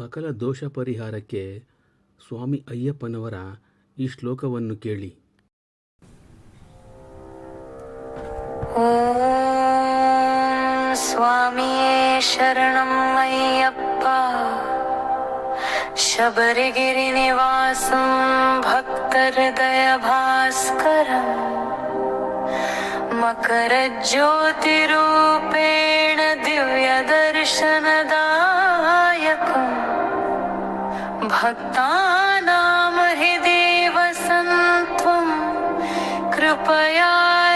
ಸಕಲ ದೋಷ ಪರಿಹಾರಕ್ಕೆ ಸ್ವಾಮಿ ಅಯ್ಯಪ್ಪನವರ ಈ ಶ್ಲೋಕವನ್ನು ಕೇಳಿ. ಓಂ ಸ್ವಾಮಿಯೇ ಶರಣಂ ಅಯ್ಯಪ್ಪ. ಶಬರಿಗಿರಿ ನಿವಾಸಂ ಭಕ್ತಹೃದಯ ಭಾಸ್ಕರಂ ಮಕರ ಜ್ಯೋತಿರೂಪೇಣ ದಿವ್ಯ ದರ್ಶನದಾಯಕಂ ಭಕ್ತಾನಾಂ ಹೃದಯ ವಸಂತ್ವಂ ಕೃಪಯಾ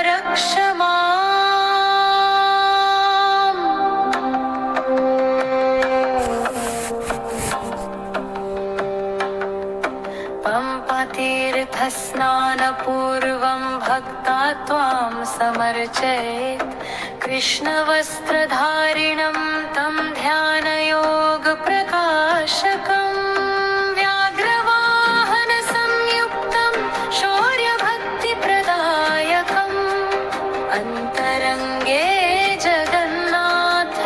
ರಕ್ಷ ಮಾಂ. ಪಂಪತೀರ್ಥ ಸ್ನಾನಪೂರ್ವಂ ಭಕ್ತಾ ತ್ವಾಂ ಸಮರ್ಚಯೇತ್. ಕೃಷ್ಣವಸ್ತ್ರಧಾರಿಣಂ ತಂ ಧ್ಯಾನಯೋಗ ಪ್ರಕಾಶಕಂ ವ್ಯಾಘ್ರವಾಹನ ಸಂಯುಕ್ತಂ ಶೌರ್ಯಭಕ್ತಿ ಪ್ರದಾಯಕಂ ಅಂತರಂಗೇ ಜಗನ್ನಾಥ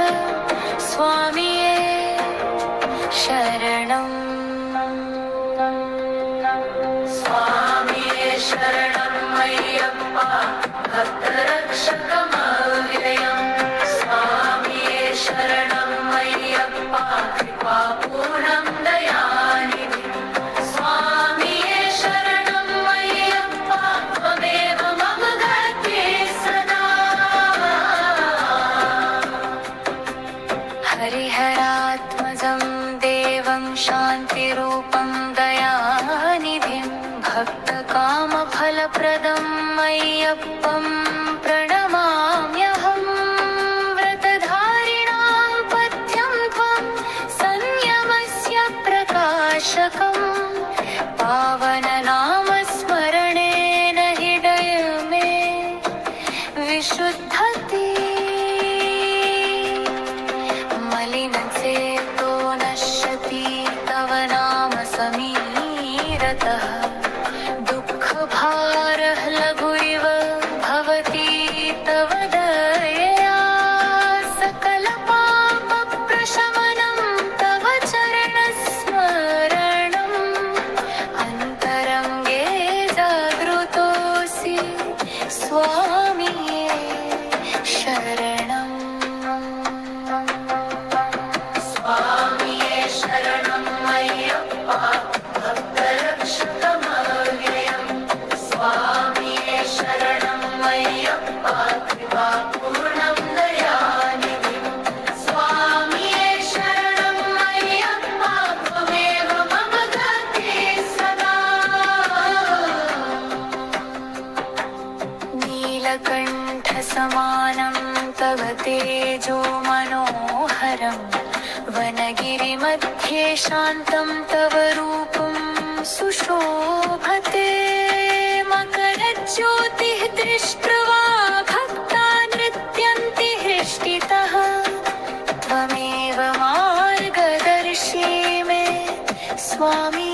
ಸ್ವಾಮಿಯೇ ಶರಣಂ. ಸ್ವಾಮಿಯೇ ಶರಣಂ ಅಯ್ಯಪ್ಪ ಭಕ್ತರಕ್ಷಕಮವ್ಯಯಂ. ಸ್ವಾಮಿಯೇ ಶರಣಂ ಅಯ್ಯಪ್ಪ ಕೃಪಾಪೂರ್ಣಂ ದಯಾನಿಧಿಂ. ಸ್ವಾಮಿಯೇ ಶರಣಂ ಅಯ್ಯಪ್ಪ ತ್ವಮೇವ ಮಮ ಗತಿ ಸದಾ. ಹರಿಹರಾತ್ಮಜಂ ದೇವಂ ಶಾಂತಿರೂಪಂ ದಯಾನಿಧಿಂ ಭಕ್ತಕಾಮಫಲಪ್ರದಂ ಅಯ್ಯಪ್ಪಂ ಪ್ರಣಮಾಮ್ಯಹಂ. ವ್ರತಧಾರಿಣಾಂ ಪಥ್ಯಂ ತ್ವಂ ಸಂಯಮಸ್ಯ ಪ್ರಕಾಶಕಂ ಪಾವನ ನಾಮ ಸ್ಮರಣೇನ ಹೃದಯ ಮೇ ವಿಶುದ್ಧತೆ. ಮಲಿನಚೇತೋ ನಶ್ಯತಿ ತವ ನಾಮ ಸಮೀರತಃ. ದುಃಖಭಾರಃ ಲಘು ಇವ ಭವತಿ ತವ ದಯೆಯಾ. ಸಕಲ ಪಾಪ ಪ್ರಶಮನಂ ತವ ಚರಣ ಸ್ಮರಣಂ ಅಂತರಂಗೇ ಜಾಗೃತೋಸಿ ಸ್ವಾಮಿಯೇ ಶರಣಂ. ಸ್ವಾಮಿಯೇ ಶರಣಂ ಅಯ್ಯಪ್ಪ ಭಕ್ತರಕ್ಷಕಮವ್ಯಯಂ. ಸ್ವಾಮಿಯೇ ಶರಣಂ ಅಯ್ಯಪ್ಪ ಕೃಪಾಪೂರ್ಣಂ ದಯಾನಿಧಿಂ. ಸ್ವಾಮಿಯೇ ಶರಣಂ ಅಯ್ಯಪ್ಪ ತ್ವಮೇವ ಮಮ ಗತಿ ಸದಾ. ನೀಲಕಂಠ ಸಮಾನಂ ತವ ತೇಜೋ ಮನೋಹರಂ. ವನಗಿರಿ ಮಧ್ಯೆ ಶಾಂತಂ ತವ ರೂಪಂ ಸುಶೋಭತೆ. ಮಕರ ಜ್ಯೋತಿಃ ದೃಷ್ಟ್ವಾ ಭಕ್ತಾ ನೃತ್ಯಂತಿ ಹೃಷ್ಟಿತಃ. ತ್ವಮೇವ ಮಾರ್ಗದರ್ಶಿ ಮೇ ಸ್ವಾಮಿ